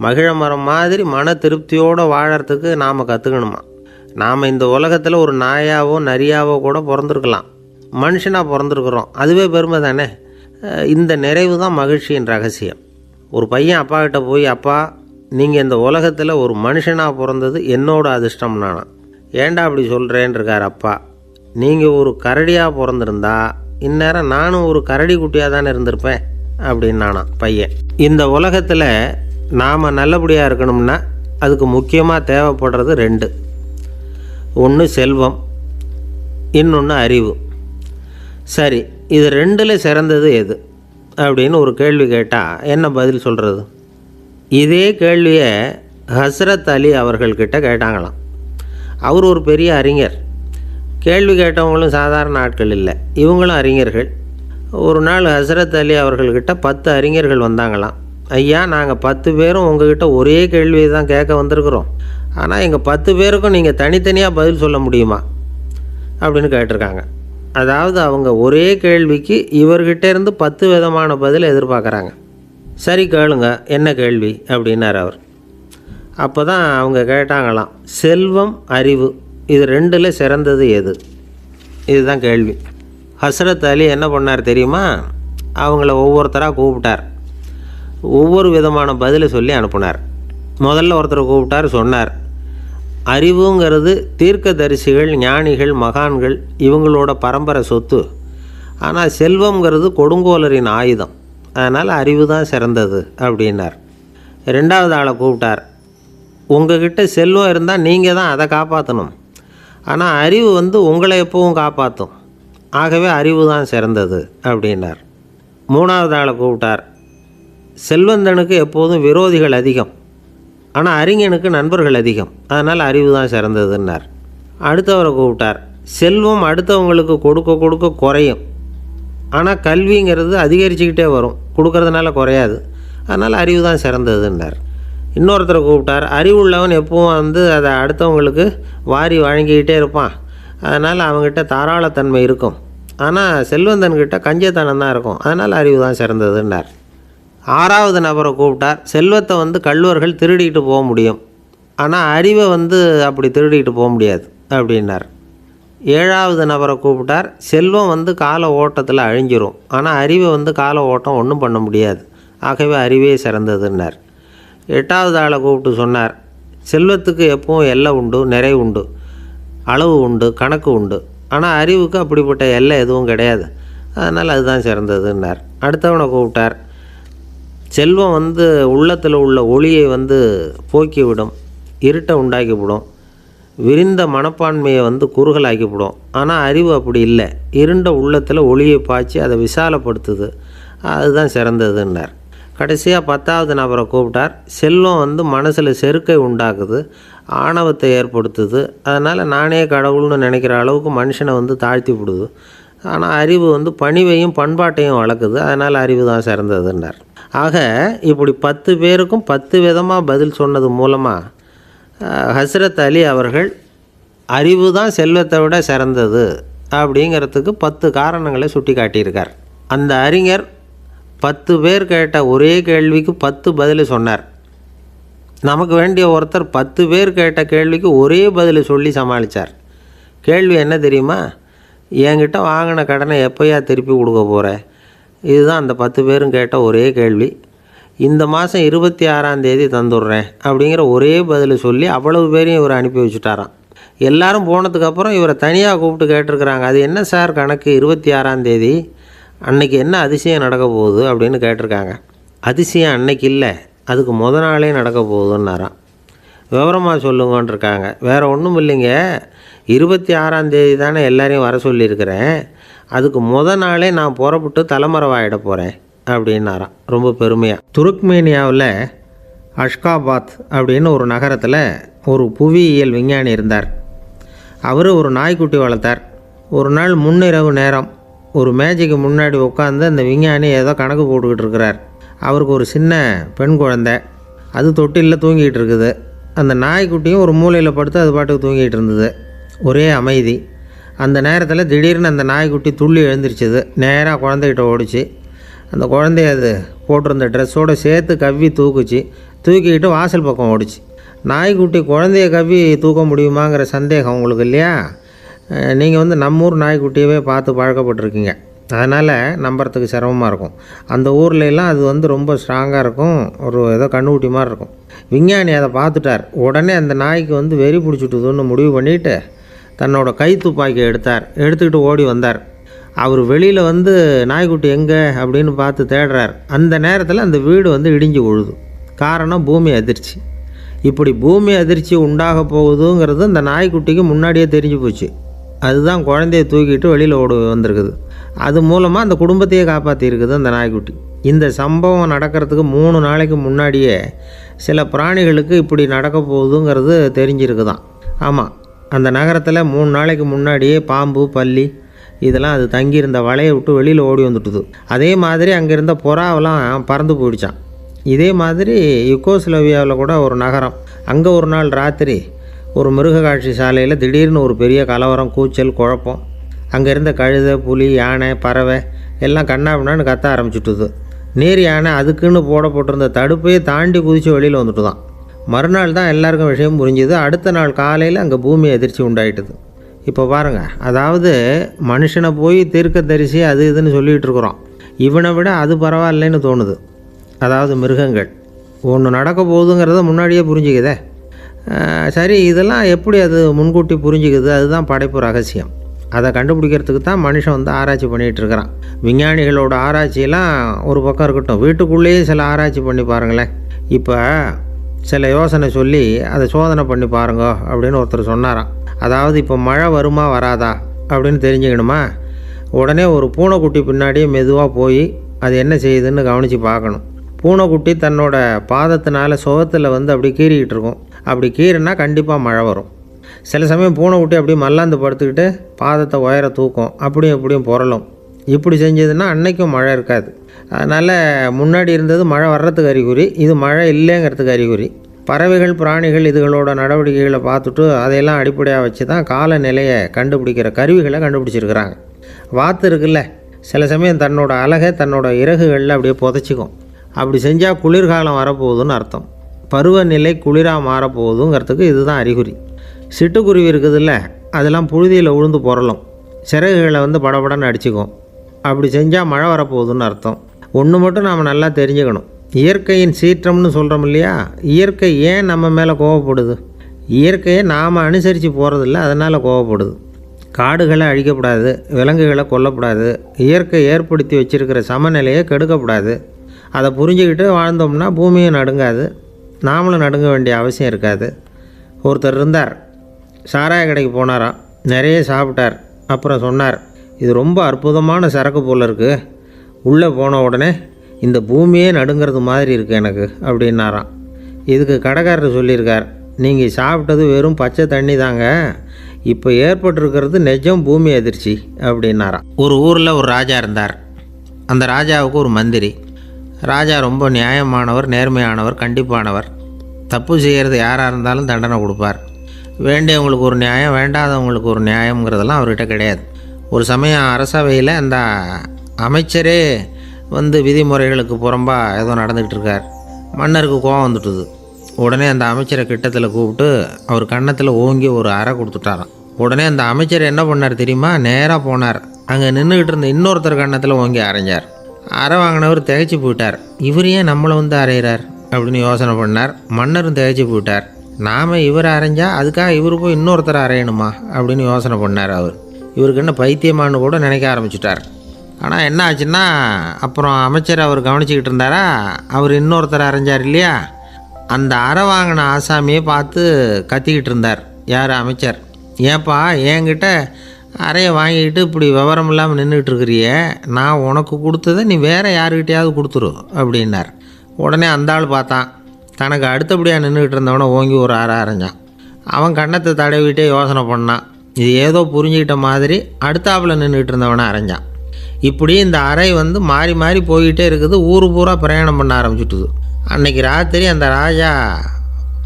மகிழ மரம் மாதிரி மன திருப்தியோடு வாழறதுக்கு நாம் கற்றுக்கணுமா. நாம் இந்த உலகத்தில் ஒரு நாயாவோ நரியாவோ கூட பிறந்திருக்கலாம். மனுஷனாக பிறந்திருக்கிறோம், அதுவே பெருமை தானே. இந்த நிறைவு தான் மகிழ்ச்சியின் ரகசியம். ஒரு பையன் அப்பா கிட்ட போய், அப்பா, நீங்கள் இந்த உலகத்தில் ஒரு மனுஷனாக பிறந்தது என்னோட அதிர்ஷ்டம் நானா. ஏண்டா அப்படி சொல்கிறேன்னு இருக்கார் அப்பா. நீங்கள் ஒரு கரடியாக பிறந்திருந்தா இந்நேரம் நானும் ஒரு கரடி குட்டியாக தானே இருந்திருப்பேன் அப்படின்னு நானா பையன். இந்த உலகத்தில் நாம் நல்லபடியாக இருக்கணும்னா அதுக்கு முக்கியமாக தேவைப்படுறது 2. ஒன்று செல்வம், இன்னொன்று அறிவு. சரி, இது 2ல் சிறந்தது எது அப்படின்னு ஒரு கேள்வி கேட்டால் என்ன பதில் சொல்கிறது? இதே கேள்வியை ஹஸ்ரத் அலி அவர்கள்கிட்ட கேட்டாங்களாம். அவர் ஒரு பெரிய அறிஞர். கேள்வி கேட்டவங்களும் சாதாரண ஆட்கள் இல்லை, இவங்களும் அறிஞர்கள். ஒரு நாள் ஹஸ்ரத் அலி அவர்கள்கிட்ட 10 அறிஞர்கள் வந்தாங்களாம். ஐயா, நாங்கள் 10 பேரும் உங்ககிட்ட ஒரே கேள்வியை தான் கேட்க வந்திருக்கிறோம். ஆனால் எங்கள் 10 பேருக்கும் நீங்கள் தனித்தனியாக பதில் சொல்ல முடியுமா அப்படின்னு கேட்டிருக்காங்க. அதாவது அவங்க ஒரே கேள்விக்கு இவர்கிட்ட இருந்து 10 விதமான பதில் எதிர்பார்க்குறாங்க. சரி கேளுங்க, என்ன கேள்வி அப்படின்னார் அவர். அப்போ தான் அவங்க கேட்டாங்களாம், செல்வம், அறிவு, இது 2ல் சிறந்தது எது? இதுதான் கேள்வி. ஹஸ்ரத் அலி என்ன பண்ணார் தெரியுமா? அவங்கள ஒவ்வொருத்தராக கூப்பிட்டார். ஒவ்வொரு விதமான பதிலை சொல்லி அனுப்புனார். முதல்ல ஒருத்தரை கூப்பிட்டார். சொன்னார், அறிவுங்கிறது தீர்க்கதரிசிகள், ஞானிகள், மகான்கள் இவங்களோட பரம்பரை சொத்து. ஆனால் செல்வங்கிறது கொடுங்கோலரின் ஆயுதம். அதனால் அறிவு தான் சிறந்தது அப்படின்னார். 2வது ஆளை கூப்பிட்டார். உங்ககிட்ட செல்வம் இருந்தால் நீங்கள் தான் அதை காப்பாற்றணும். ஆனால் அறிவு உங்களை எப்பவும் காப்பாற்றும். ஆகவே அறிவு தான் சிறந்தது அப்படின்னார். 3வது ஆளை கூப்பிட்டார். செல்வந்தனுக்கு எப்போதும் விரோதிகள் அதிகம், ஆனால் அறிஞனுக்கு நண்பர்கள் அதிகம். அதனால் அறிவு தான் சிறந்ததுன்னார். அடுத்தவரை கூப்பிட்டார். செல்வம் அடுத்தவங்களுக்கு கொடுக்க கொடுக்க குறையும், ஆனால் கல்விங்கிறது அதிகரிச்சுக்கிட்டே வரும், கொடுக்கறதுனால குறையாது. அதனால் அறிவு தான் சிறந்ததுன்னார். இன்னொருத்தரை கூப்பிட்டார். அறிவுள்ளவன் எப்பவும் அதை அடுத்தவங்களுக்கு வாரி வழங்கிக்கிட்டே இருப்பான். அதனால் அவங்ககிட்ட தாராளத்தன்மை இருக்கும். ஆனால் செல்வந்தன்கிட்ட கஞ்சத்தனம் தான் இருக்கும். அதனால் அறிவு தான் சிறந்ததுன்னார். 6வது நபரை கூப்பிட்டார். செல்வத்தை கள்வர்கள் திருடிட்டு போக முடியும், ஆனால் அறிவை அப்படி திருடிட்டு போக முடியாது அப்படின்னார். 7வது நபரை கூப்பிட்டார். செல்வம் கால ஓட்டத்தில் அழிஞ்சிரும், ஆனால் அறிவை கால ஓட்டம் ஒன்றும் பண்ண முடியாது. ஆகவே அறிவே சிறந்ததுன்னார். 8வது ஆளை கூப்பிட்டு சொன்னார், செல்வத்துக்கு எப்பவும் எல்லை உண்டு, நிறை உண்டு, அளவு உண்டு, கணக்கு உண்டு. ஆனால் அறிவுக்கு அப்படிப்பட்ட எல்லை எதுவும் கிடையாது. அதனால் அதுதான் சிறந்ததுன்னார். அடுத்தவனை கூப்பிட்டார். செல்வம் உள்ளத்தில் உள்ள ஒளியை போக்கிவிடும், இருட்டை உண்டாக்கிவிடும், விரிந்த மனப்பான்மையை குறுகலாக்கிவிடும். ஆனால் அறிவு அப்படி இல்லை, இருண்ட உள்ளத்தில் ஒளியை பாய்ச்சி அதை விசாலப்படுத்துது. அதுதான் சிறந்ததுன்னார். கடைசியாக 10வது நபரை கூப்பிட்டார். செல்வம் மனசில் செருக்கை உண்டாக்குது, ஆணவத்தை ஏற்படுத்துது. அதனால் நானே கடவுள்னு நினைக்கிற அளவுக்கு மனுஷனை தாழ்த்தி விடுது. ஆனால் அறிவு பணிவையும் பண்பாட்டையும் வளர்க்குது. அதனால் அறிவு தான் சிறந்ததுன்னார். ஆக இப்படி 10 பேருக்கும் 10 விதமாக பதில் சொன்னது மூலமாக ஹஸ்ரத் அலி அவர்கள் அறிவு தான் செல்வத்தை விட சிறந்தது அப்படிங்கிறதுக்கு 10 காரணங்களை சுட்டி காட்டியிருக்கார். அந்த அறிஞர் 10 பேர் கேட்ட ஒரே கேள்விக்கு 10 பதில் சொன்னார். நமக்கு வேண்டிய ஒருத்தர் 10 பேர் கேட்ட கேள்விக்கு ஒரே பதில் சொல்லி சமாளித்தார். கேள்வி என்ன தெரியுமா? என்கிட்ட வாங்கின கடனை எப்போயா திருப்பி கொடுக்க போகிற? இதுதான் அந்த 10 பேரும் கேட்ட ஒரே கேள்வி. இந்த மாதம் 26ஆம் தேதி தந்துடுறேன் அப்படிங்கிற ஒரே பதில் சொல்லி அவ்வளவு பேரையும் இவர் அனுப்பி வச்சுட்டாராம். எல்லாரும் போனதுக்கப்புறம் இவரை தனியாக கூப்பிட்டு கேட்டிருக்கிறாங்க. அது என்ன சார் கணக்கு, 26ஆம் தேதி அன்றைக்கி என்ன அதிசயம் நடக்க போகுது அப்படின்னு கேட்டிருக்காங்க. அதிசயம் அன்னைக்கு இல்லை, அதுக்கு நாளே நடக்க போகுதுன்னாராம். விவரமாக சொல்லுங்கன்றிருக்காங்க. வேறு ஒன்றும் இல்லைங்க, 26ஆம் தேதி தானே எல்லாரையும் வர சொல்லியிருக்கிறேன், அதுக்கு நாளே நான் புறப்பட்டு தலைமறைவாயிட போகிறேன் அப்படின்னாராம் ரொம்ப பெருமையாக. துருக்மேனியாவில் அஷ்காபாத் அப்படின்னு ஒரு நகரத்தில் ஒரு புவியியல் விஞ்ஞானி இருந்தார். அவர் ஒரு நாய்க்குட்டி வளர்த்தார். ஒரு நாள் முன்னிரவு நேரம் ஒரு மேஜைக்கு முன்னாடி உட்காந்து அந்த விஞ்ஞானி ஏதோ கணக்கு போட்டுக்கிட்டு இருக்கிறார். அவருக்கு ஒரு சின்ன பெண் குழந்தை, அது தொட்டிலில் தூங்கிட்டு இருக்குது. அந்த நாய்க்குட்டியும் ஒரு மூலையில் படுத்து அது பாட்டுக்கு தூங்கிட்டு இருந்தது. ஒரே அமைதி. அந்த நேரத்தில் திடீர்னு அந்த நாய்க்குட்டி துள்ளி எழுந்திரிச்சிது. நேராக குழந்தைகிட்ட ஓடிச்சு. அந்த குழந்தைய அது போட்டிருந்த ட்ரெஸ்ஸோடு சேர்த்து கவ்வி தூக்கிக்கிட்டு வாசல் பக்கம் ஓடிச்சு. நாய்க்குட்டி குழந்தைய கவ்வி தூக்க முடியுமாங்கிற சந்தேகம் உங்களுக்கு இல்லையா? நீங்கள் நம்ம ஊர் நாய்க்குட்டியவே பார்த்து பழக்கப்பட்டிருக்கீங்க, அதனால் நம்புறதுக்கு சிரமமாக இருக்கும். அந்த ஊர்லெலாம் அது ரொம்ப ஸ்ட்ராங்காக இருக்கும், ஒரு ஏதோ கண்ணுக்குட்டி மாதிரி இருக்கும். விஞ்ஞானி அதை பார்த்துட்டார். உடனே அந்த நாய்க்கு வெறி பிடிச்சிட்டுதுன்னு முடிவு பண்ணிவிட்டு தன்னோட கை துப்பாக்கி எடுத்துக்கிட்டு ஓடி வந்தார். அவர் வெளியில் நாய்க்குட்டி எங்கே அப்படின்னு பார்த்து தேடுறார். அந்த நேரத்தில் அந்த வீடு இடிஞ்சு விழுது. காரணம் பூமி அதிர்ச்சி. இப்படி பூமி அதிர்ச்சி உண்டாக போகுதுங்கிறது அந்த நாய்க்குட்டிக்கு முன்னாடியே தெரிஞ்சு போச்சு. அதுதான் குழந்தைய தூக்கிட்டு வெளியில் ஓடி வந்திருக்குது. அது மூலமாக அந்த குடும்பத்தையே காப்பாற்றிருக்குது அந்த நாய்க்குட்டி. இந்த சம்பவம் நடக்கிறதுக்கு 3 நாளைக்கு முன்னாடியே சில பிராணிகளுக்கு இப்படி நடக்க போகுதுங்கிறது தெரிஞ்சிருக்குதான். ஆமாம், அந்த நகரத்தில் 3 நாளைக்கு முன்னாடியே பாம்பு, பல்லி இதெல்லாம் அது தங்கியிருந்த வலையை விட்டு வெளியில் ஓடி வந்துட்டுது. அதே மாதிரி அங்கே இருந்த புறாவெல்லாம் பறந்து போயிடுச்சான். இதே மாதிரி யுகோஸ்லோவியாவில் கூட ஒரு நகரம், அங்கே ஒரு நாள் ராத்திரி ஒரு மிருக காட்சி சாலையில் திடீர்னு ஒரு பெரிய கலவரம், கூச்சல், குழப்பம். அங்கே இருந்த கழுதை, புலி, யானை, பறவை எல்லாம் கண்ணாபின்னான்னு கத்த ஆரம்பிச்சுட்டுது. நீர் யானை அதுக்குன்னு போடப்பட்டிருந்த தடுப்பையே தாண்டி குதித்து வெளியில் வந்துட்டு தான். மறுநாள் தான் எல்லாருக்கும் விஷயம் புரிஞ்சுது. அடுத்த நாள் காலையில் அங்கே பூமி அதிர்ச்சி உண்டாயிட்டுது. இப்போ பாருங்கள், அதாவது மனுஷனை போய் தீர்க்க தரிசி அது இதுன்னு சொல்லிகிட்டு இருக்கிறோம். இவனை விட அது பரவாயில்லைன்னு தோணுது. அதாவது மிருகங்கள் ஒன்று நடக்க போகுதுங்கிறத முன்னாடியே புரிஞ்சுக்குதே. சரி, இதெல்லாம் எப்படி அது முன்கூட்டி புரிஞ்சுக்குது? அதுதான் படைப்பு ரகசியம். அதை கண்டுபிடிக்கிறதுக்கு தான் மனுஷன் ஆராய்ச்சி பண்ணிகிட்டு இருக்கிறான். விஞ்ஞானிகளோட ஆராய்ச்சியெல்லாம் ஒரு பக்கம் இருக்கட்டும், வீட்டுக்குள்ளேயே சில ஆராய்ச்சி பண்ணி பாருங்களேன். இப்போ சில யோசனை சொல்லி அதை சோதனை பண்ணி பாருங்க அப்படின்னு ஒருத்தர் சொன்னாராம். அதாவது இப்போ மழை வருமா வராதா அப்படின்னு தெரிஞ்சுக்கணுமா, உடனே ஒரு பூனைக்குட்டி பின்னாடியே மெதுவாக போய் அது என்ன செய்யுதுன்னு கவனித்து பார்க்கணும். பூனைக்குட்டி தன்னோட பாதத்தினால சுகத்தில் அப்படி கீறிக்கிட்டு இருக்கும். அப்படி கீறினா கண்டிப்பாக மழை வரும். சில சமயம் பூனைக்குட்டி அப்படி மல்லாந்து படுத்துக்கிட்டு பாதத்தை உயர தூக்கும், அப்படியும் இப்படியும் புரளும். இப்படி செஞ்சதுன்னா அன்னைக்கும் மழை இருக்காது. அதனால் முன்னாடி இருந்தது மழை வர்றதுக்கு அறிகுறி, இது மழை இல்லைங்கிறதுக்கு அறிகுறி. பறவைகள், பிராணிகள் இதுகளோட நடவடிக்கைகளை பார்த்துட்டு அதையெல்லாம் அடிப்படையாக வச்சு தான் காலநிலையை கண்டுபிடிக்கிற கருவிகளை கண்டுபிடிச்சிருக்கிறாங்க. வாத்து இருக்குல்ல, சில சமயம் தன்னோட அழகை தன்னோட இறகுகளில் அப்படியே புதைச்சிக்கும். அப்படி செஞ்சால் குளிர்காலம் வரப்போகுதுன்னு அர்த்தம். பருவநிலை குளிராக மாறப்போகுதுங்கிறதுக்கு இதுதான் அறிகுறி. சிட்டுக்குருவி இருக்குதுல்ல, அதெல்லாம் புழுதியில் உழுந்து புரளும், சிறகுகளை படபடன்னு அடிச்சுக்கும். அப்படி செஞ்சால் மழை வரப்போகுதுன்னு அர்த்தம். ஒன்று மட்டும் நாம் நல்லா தெரிஞ்சுக்கணும், இயற்கையின் சீற்றம்னு சொல்கிறோம் இல்லையா, இயற்கை ஏன் நம்ம மேலே கோவப்படுது? இயற்கையை நாம் அனுசரித்து போகிறதில்ல, அதனால் கோவப்படுது. காடுகளை அழிக்கப்படாது, விலங்குகளை கொல்லக்கூடாது, இயற்கை ஏற்படுத்தி வச்சுருக்கிற சமநிலையை கெடுக்கக்கூடாது. அதை புரிஞ்சுக்கிட்டு வாழ்ந்தோம்னா பூமியும் நடுங்காது, நாமளும் நடுங்க வேண்டிய அவசியம் இருக்காது. ஒருத்தர் இருந்தார், சாராய கடைக்கு போனாராம், நிறைய சாப்பிட்டார். அப்புறம் சொன்னார், இது ரொம்ப அற்புதமான சரக்கு போல் இருக்குது, உள்ளே போன உடனே இந்த பூமியே நடுங்கிறது மாதிரி இருக்குது எனக்கு அப்படின்னாராம். இதுக்கு கடைக்காரர் சொல்லியிருக்கார், நீங்கள் சாப்பிட்டது வெறும் பச்சை தண்ணி தாங்க, இப்போ ஏற்பட்டிருக்கிறது நிஜம் பூமி அதிர்ச்சி அப்படின்னாராம். ஒரு ஊரில் ஒரு ராஜா இருந்தார். அந்த ராஜாவுக்கு ஒரு மந்திரி. ராஜா ரொம்ப நியாயமானவர், நேர்மையானவர், கண்டிப்பானவர். தப்பு செய்கிறது யாராக இருந்தாலும் தண்டனை கொடுப்பார். வேண்டியவங்களுக்கு ஒரு நியாயம், வேண்டாதவங்களுக்கு ஒரு நியாயங்கிறதெல்லாம் அவர்கிட்ட கிடையாது. ஒரு சமயம் அரசவையில் அந்த அமைச்சரே விதிமுறைகளுக்கு புறம்பாக ஏதோ நடந்துக்கிட்டு இருக்கார். மன்னருக்கு கோபம் வந்துட்டுது. உடனே அந்த அமைச்சரை கிட்டத்தில் கூப்பிட்டு அவர் கன்னத்தில் ஓங்கி ஒரு அறை கொடுத்துட்டாராம். உடனே அந்த அமைச்சர் என்ன பண்ணார் தெரியுமா, நேராக போனார், அங்கே நின்றுக்கிட்டு இருந்த இன்னொருத்தர் கன்னத்தில் ஓங்கி அரைஞ்சார். அறை வாங்கினவர் திகைச்சு போயிட்டார். இவர் ஏன் நம்மளை அரைகிறார் அப்படின்னு யோசனை பண்ணார். மன்னரும் திகைச்சு போயிட்டார். நாம் இவர் அரைஞ்சா அதுக்காக இவர் போய் இன்னொருத்தர் அரையணுமா அப்படின்னு யோசனை பண்ணார். இவருக்கு என்ன பைத்தியமானு கூட நினைக்க ஆரம்பிச்சிட்டார். ஆனால் என்ன ஆச்சுன்னா, அப்புறம் அமைச்சர் அவர் கவனிச்சிக்கிட்டு இருந்தாரா, அவர் இன்னொருத்தர் அரைஞ்சார் இல்லையா, அந்த அறை வாங்கின ஆசாமியை பார்த்து கத்திக்கிட்டு இருந்தார். யார்? அமைச்சர். ஏப்பா என்கிட்ட அறையை வாங்கிக்கிட்டு இப்படி விவரம் இல்லாமல் நின்றுட்டு இருக்கிறிய, நான் உனக்கு கொடுத்ததை நீ வேறு யாருக்கிட்டையாவது கொடுத்துரு அப்படின்னார். உடனே அந்த ஆள் பார்த்தான், தனக்கு அடுத்தபடியாக நின்றுக்கிட்டு இருந்தவனை ஓங்கி ஒரு அறை அரைஞ்சான். அவன் கண்ணத்தை தடவிட்டே யோசனை பண்ணான். இது ஏதோ புரிஞ்சுக்கிட்ட மாதிரி அடுத்தாப்பில் நின்றுக்கிட்டு இருந்தவனை அரைஞ்சான். இப்படி இந்த அறை மாறி மாறி போய்கிட்டே இருக்குது. ஊர் பூரா பிரயாணம் பண்ண ஆரம்பிச்சுட்டுது. அன்றைக்கி ராத்திரி அந்த ராஜா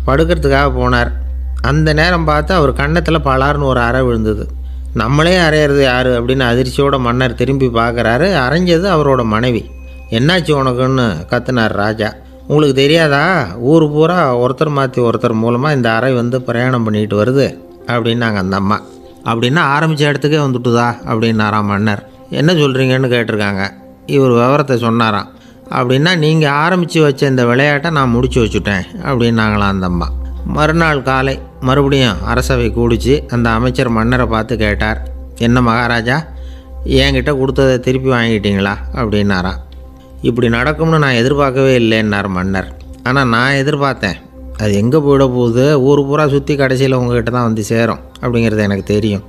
படுக்கிறதுக்காக போனார். அந்த நேரம் பார்த்து அவர் கன்னத்தில் பலார்னு ஒரு அறை விழுந்தது. நம்மளே அரையிறது யார் அப்படின்னு அதிர்ச்சியோட மன்னர் திரும்பி பார்க்குறாரு. அரைஞ்சது அவரோட மனைவி. என்னாச்சு உனக்குன்னு கத்துனார் ராஜா. உங்களுக்கு தெரியாதா, ஊர் பூரா ஒருத்தர் மாற்றி ஒருத்தர் மூலமாக இந்த அறை பிரயாணம் பண்ணிட்டு வருது அப்படின்னாங்க அந்த அம்மா. அப்படின்னா ஆரம்பித்த இடத்துக்கே வந்துட்டுதா அப்படின்னாராம் மன்னர். என்ன சொல்கிறீங்கன்னு கேட்டிருக்காங்க. இவர் விவரத்தை சொன்னாராம். அப்படின்னா நீங்கள் ஆரம்பித்து வச்ச இந்த விளையாட்டை நான் முடிச்சு வச்சுட்டேன் அப்படின்னாங்களாம் அந்த அம்மா. மறுநாள் காலை மறுபடியும் அரசவை கூடிச்சு அந்த அமைச்சர் மன்னரை பார்த்து கேட்டார், என்ன மகாராஜா, என்கிட்ட கொடுத்ததை திருப்பி வாங்கிட்டீங்களா அப்படின்னாராம். இப்படி நடக்கும்னு நான் எதிர்பார்க்கவே இல்லைன்னார் மன்னர். ஆனால் நான் எதிர்பார்த்தேன். அது எங்கே போயிட போகுது, ஊர் பூரா சுற்றி கடைசியில் உங்ககிட்ட தான் சேரும் அப்படிங்கிறது எனக்கு தெரியும்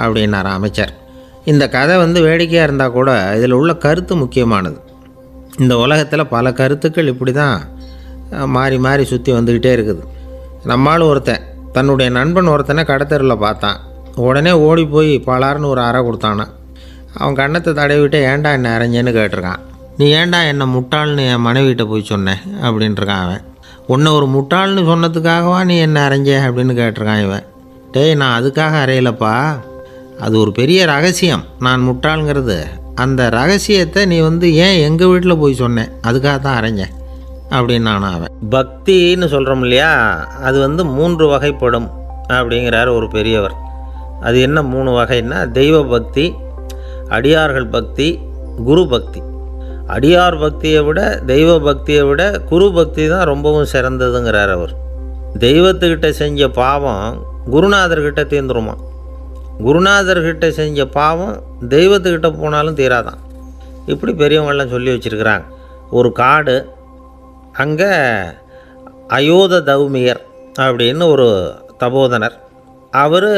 அப்படின்னார் அமைச்சர். இந்த கதை வேடிக்கையாக இருந்தால் கூட இதில் உள்ள கருத்து முக்கியமானது. இந்த உலகத்தில் பல கருத்துக்கள் இப்படி தான் மாறி மாறி சுற்றி வந்துக்கிட்டே இருக்குது. நம்மால் ஒருத்தன் தன்னுடைய நண்பன் ஒருத்தனை கடத்தரில் பார்த்தான். உடனே ஓடி போய் பலார்னு ஒரு அறை கொடுத்தானான். அவன் கண்ணத்தை தடவிட்டு ஏன்டா என்ன அரைஞ்சேன்னு கேட்டிருக்கான். நீ ஏன்டா என்னை முட்டாள்னு என் மனைவிட்ட போய் சொன்னேன் அப்படின்ட்டுருக்கான் அவன். உன்னை ஒரு முட்டாள்னு சொன்னதுக்காகவா நீ என்ன அரைஞ்ச அப்படின்னு கேட்டிருக்கான் இவன். டேய், நான் அதுக்காக அறையலப்பா, அது ஒரு பெரிய ரகசியம். நான் முட்டாளுங்கிறது அந்த ரகசியத்தை நீ ஏன் எங்கள் வீட்டில் போய் சொன்னேன், அதுக்காக தான் அரைஞ்சேன் அப்படின்னு நான் அவன். பக்தின்னு சொல்கிறோம் இல்லையா, அது 3 வகைப்படும் அப்படிங்கிறார் ஒரு பெரியவர். அது என்ன 3 வகைன்னா, தெய்வ பக்தி, அடியார்கள் பக்தி, குரு பக்தி. அடியார் பக்தியை விட தெய்வ பக்தியை விட குரு பக்தி தான் ரொம்பவும் சிறந்ததுங்கிறார் அவர். தெய்வத்துக்கிட்ட செஞ்ச பாவம் குருநாதர்கிட்ட தீர்ந்துருமா, குருநாதர்கிட்ட செஞ்ச பாவம் தெய்வத்துக்கிட்ட போனாலும் தீராதான். இப்படி பெரியவங்கள்லாம் சொல்லி வச்சுருக்கிறாங்க. ஒரு காடு, அங்கே அயோத தௌமியர் அப்படின்னு ஒரு தபோதனர். அவர்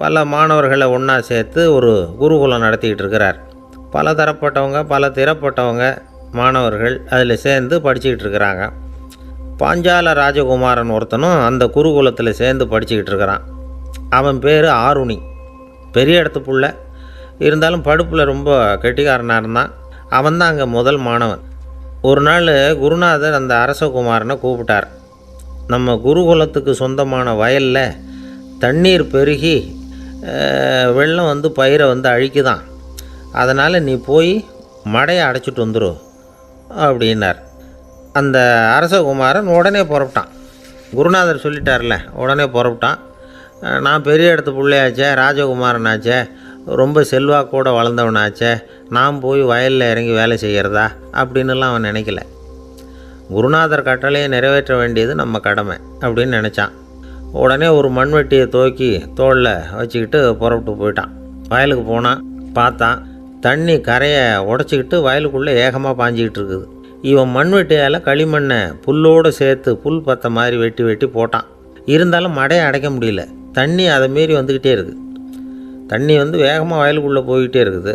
பல மாணவர்களை ஒன்றா சேர்த்து ஒரு குருகுலம் நடத்திக்கிட்டு இருக்கிறார். பல தரப்பட்டவங்க பல திறப்பட்டவங்க மாணவர்கள் அதில் சேர்ந்து படிச்சுக்கிட்டு இருக்கிறாங்க. பாஞ்சால ராஜகுமாரன் ஒருத்தனும் அந்த குருகுலத்தில் சேர்ந்து படிச்சுக்கிட்டு இருக்கிறான். அவன் பேர் ஆருணி. பெரிய இடத்து புள்ள, இருந்தாலும் படுப்பில் ரொம்ப கெட்டிக்காரனாக இருந்தான். அவன் தான் அங்கே முதல் மாணவன். ஒரு நாள் குருநாதர் அந்த அரசகுமாரனை கூப்பிட்டார். நம்ம குருகுலத்துக்கு சொந்தமான வயலில் தண்ணீர் பெருகி வெள்ளம் பயிரை அழிக்குதான், அதனால் நீ போய் மடையை அடைச்சிட்டு வந்துடும் அப்படின்னார். அந்த அரசகுமாரன் உடனே புறப்பட்டான். குருநாதர் சொல்லிட்டார்ல, உடனே புறப்பட்டான். நான் பெரிய இடத்து பிள்ளையாச்சே, ராஜகுமாரனாச்சே, ரொம்ப செல்வாக்கூட வளர்ந்தவனாச்சே, நான் போய் வயலில் இறங்கி வேலை செய்கிறதா அப்படின்னுலாம் அவன் நினைக்கல. குருநாதர் கட்டளையை நிறைவேற்ற வேண்டியது நம்ம கடமை அப்படின்னு நினச்சான். உடனே ஒரு மண்வெட்டியை தூக்கி தோளில் வச்சுக்கிட்டு புறப்பட்டு போயிட்டான். வயலுக்கு போனான். பார்த்தான், தண்ணி கரையை உடச்சிக்கிட்டு வயலுக்குள்ளே ஏகமாக பாஞ்சிக்கிட்டு இருக்குது. இவன் மண்வெட்டியால் களிமண்ணை புல்லோடு சேர்த்து புல் பற்ற மாதிரி வெட்டி வெட்டி போட்டான். இருந்தாலும் மடையை அடைக்க முடியல. தண்ணி அதை மீறி வந்துக்கிட்டே இருக்குது. தண்ணி வேகமாக வயலுக்குள்ளே போய்கிட்டே இருக்குது.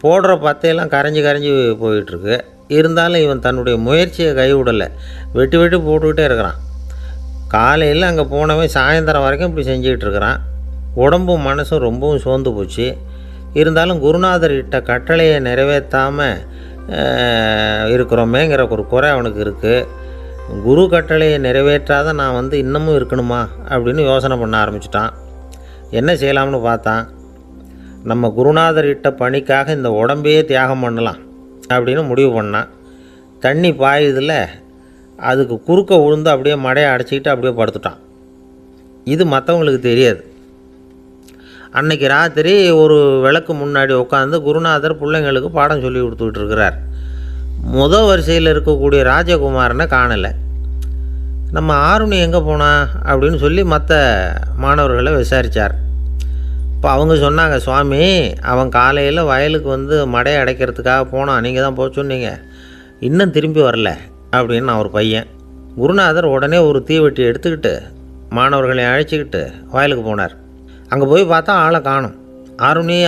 போடுற பத்தையெல்லாம் கரைஞ்சி கரைஞ்சி போயிட்டுருக்கு. இருந்தாலும் இவன் தன்னுடைய முயற்சியை கைவிடலை. வெட்டி வெட்டி போட்டுக்கிட்டே இருக்கிறான். காலையில் அங்கே போனவன் சாயந்தரம் வரைக்கும் இப்படி செஞ்சுக்கிட்டு இருக்கிறான். உடம்பும் மனசும் ரொம்பவும் சோர்ந்து போச்சு. இருந்தாலும் குருநாதர் இட்ட கட்டளையை நிறைவேற்றாமல் இருக்கிறோமேங்கிற ஒரு குறை அவனுக்கு இருக்குது. குரு கட்டளையை நிறைவேற்றாத நான் இன்னமும் இருக்கணுமா அப்படின்னு யோசனை பண்ண ஆரம்பிச்சிட்டான். என்ன செய்யலாம்னு பார்த்தான். நம்ம குருநாதர் இட்ட பணிக்காக இந்த உடம்பையே தியாகம் பண்ணலாம் அப்படின்னு முடிவு பண்ணான். தண்ணி பாயுதில் அதுக்கு குறுக்க விழுந்து அப்படியே மடையை அடைச்சிக்கிட்டு அப்படியே படுத்துட்டான். இது மற்றவங்களுக்கு தெரியாது. அன்றைக்கி ராத்திரி ஒரு விளக்கு முன்னாடி உட்காந்து குருநாதர் பிள்ளைங்களுக்கு பாடம் சொல்லி கொடுத்துக்கிட்டு இருக்கிறார். முதல் வரிசையில் இருக்கக்கூடிய ராஜகுமாரனை காணலை. நம்ம ஆருணி எங்கே போனா அப்படின்னு சொல்லி மற்ற மாணவர்களை விசாரித்தார். இப்போ அவங்க சொன்னாங்க, சுவாமி அவன் காலையில் வயலுக்கு வந்து மடையை அடைக்கிறதுக்காக போனான், நீங்கள் தான் போக சொன்னீங்க, இன்னும் திரும்பி வரல அப்படின்னு அவர் பையன். குருநாதர் உடனே ஒரு தீவெட்டி எடுத்துக்கிட்டு மாணவர்களை அழைச்சிக்கிட்டு வயலுக்கு போனார். அங்கே போய் பார்த்தா ஆளை காணும்.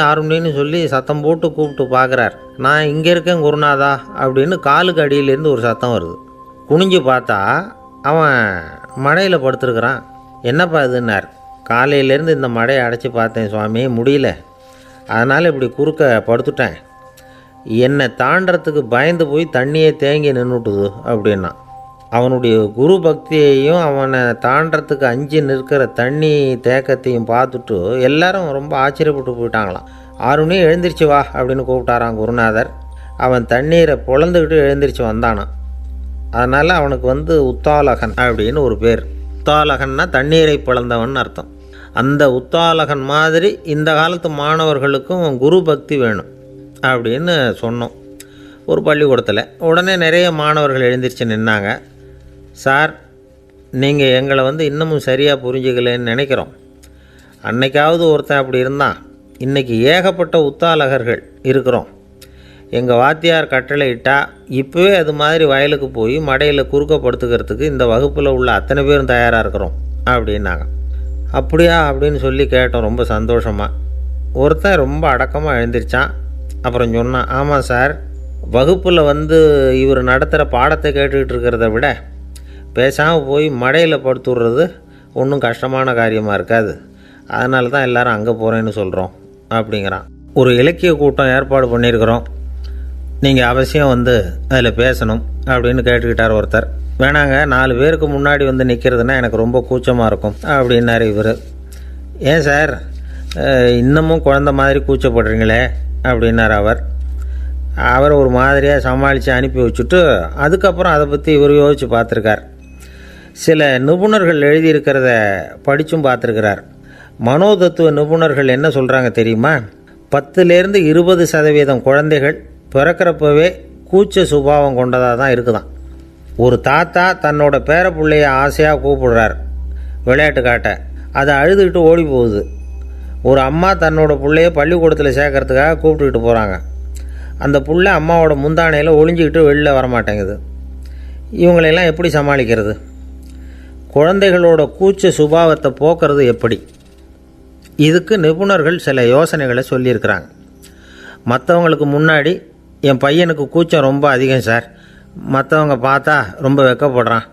ஆருணின்னு சொல்லி சத்தம் போட்டு கூப்பிட்டு பார்க்குறார். நான் இங்கே இருக்கேன் குருநாதா அப்படின்னு காலுக்கு அடியிலேருந்து ஒரு சத்தம் வருது. குனிஞ்சு பார்த்தா அவன் மடையில் படுத்துருக்குறான். என்னப்பா இதுன்னார். காலையிலேருந்து இந்த மடையை அடைச்சி பார்த்தேன் சுவாமி, முடியல, அதனால் இப்படி குறுக்க படுத்துட்டேன், என்னை தாண்டறதுக்கு பயந்து போய் தண்ணியே தேங்கி நின்றுட்டுது அப்படின்னா. அவனுடைய குரு பக்தியையும் அவனை தாண்டறதுக்கு அஞ்சு நிற்கிற தண்ணி தேக்கத்தையும் பார்த்துட்டு எல்லாரும் ரொம்ப ஆச்சரியப்பட்டு போயிட்டாங்களாம். ஆருணி எழுந்திரிச்சு வா அப்படின்னு கூப்பிட்டாரான் குருநாதர். அவன் தண்ணீரை பொழந்துக்கிட்டு எழுந்திரிச்சு வந்தானான். அதனால் அவனுக்கு வந்து உத்தாலகன் அப்படின்னு ஒரு பேர். உத்தாலகன்னா தண்ணீரை பிளந்தவன் அர்த்தம். அந்த உத்தாலகன் மாதிரி இந்த காலத்து மாணவர்களுக்கும் குரு பக்தி வேணும் அப்படின்னு சொன்னோம் ஒரு பள்ளிக்கூடத்தில். உடனே நிறைய மாணவர்கள் எழுந்திரிச்சு நின்னாங்க. சார், நீங்கள் எங்களை வந்து இன்னமும் சரியாக புரிஞ்சுக்கலன்னு நினைக்கிறோம். அன்னைக்காவது ஒருத்தன் அப்படி இருந்தான், இன்றைக்கி ஏகப்பட்ட உத்தாலகர்கள் இருக்கிறோம். எங்கள் வாத்தியார் கட்டளை இட்டால் இப்போவே அது மாதிரி வயலுக்கு போய் மடையில் குறுக்கப்படுத்துக்கிறதுக்கு இந்த வகுப்பில் உள்ள அத்தனை பேரும் தயாராக இருக்கிறோம் அப்படின்னாங்க. அப்படியா அப்படின்னு சொல்லி கேட்டோம் ரொம்ப சந்தோஷமாக. ஒருத்தன் ரொம்ப அடக்கமாக எழுந்திரிச்சான். அப்புறம் சொன்னான், ஆமாம் சார், வகுப்பில் வந்து இவர் நடத்துகிற பாடத்தை கேட்டுக்கிட்டு இருக்கிறத விட பேசாமல் போய் மடையில் படுத்துடுறது ஒன்றும் கஷ்டமான காரியமாக இருக்காது, அதனால தான் எல்லோரும் அங்கே போகிறேன்னு சொல்கிறோம் அப்படிங்கிறான். ஒரு இலக்கிய கூட்டம் ஏற்பாடு பண்ணியிருக்கிறோம், நீங்கள் அவசியம் வந்து அதில் பேசணும் அப்படின்னு கேட்டுக்கிட்டார் ஒருத்தர். வேணாங்க, 4 பேருக்கு முன்னாடி வந்து நிற்கிறதுனா எனக்கு ரொம்ப கூச்சமாக இருக்கும் அப்படின்னாரு இவர். ஏன் சார் இன்னமும் குழந்த மாதிரி கூச்சப்படுறீங்களே அப்படின்னார் அவர். அவரை ஒரு மாதிரியாக சமாளித்து அனுப்பி வச்சுட்டு அதுக்கப்புறம் அதை பற்றி இவர் யோசித்து பார்த்துருக்கார். சில நிபுணர்கள் எழுதியிருக்கிறத படித்தும் பார்த்துருக்கிறார். மனோதத்துவ நிபுணர்கள் என்ன சொல்கிறாங்க தெரியுமா? 10லேருந்து 20% குழந்தைகள் பிறக்கிறப்பவே கூச்ச சுபாவம் கொண்டதாக தான் இருக்குதான். ஒரு தாத்தா தன்னோட பேர பிள்ளைய ஆசையாக கூப்பிடுறார் விளையாட்டு காட்ட, அதை அழுதுகிட்டு ஓடி போகுது. ஒரு அம்மா தன்னோட பிள்ளைய பள்ளிக்கூடத்தில் சேர்க்கறதுக்காக கூப்பிட்டுக்கிட்டு போகிறாங்க. அந்த புள்ள அம்மாவோட முந்தானையில் ஒளிஞ்சிக்கிட்டு வெளில வரமாட்டேங்குது. இவங்களெல்லாம் எப்படி சமாளிக்கிறது? குழந்தைகளோட கூச்ச சுபாவத்தை போக்குறது எப்படி? இதுக்கு நிபுணர்கள் சில யோசனைகளை சொல்லியிருக்கிறாங்க. மற்றவங்களுக்கு முன்னாடி என் பையனுக்கு கூச்சம் ரொம்ப அதிகம் சார், மற்றவங்க பார்த்தா ரொம்ப வெக்கப்படுறான்,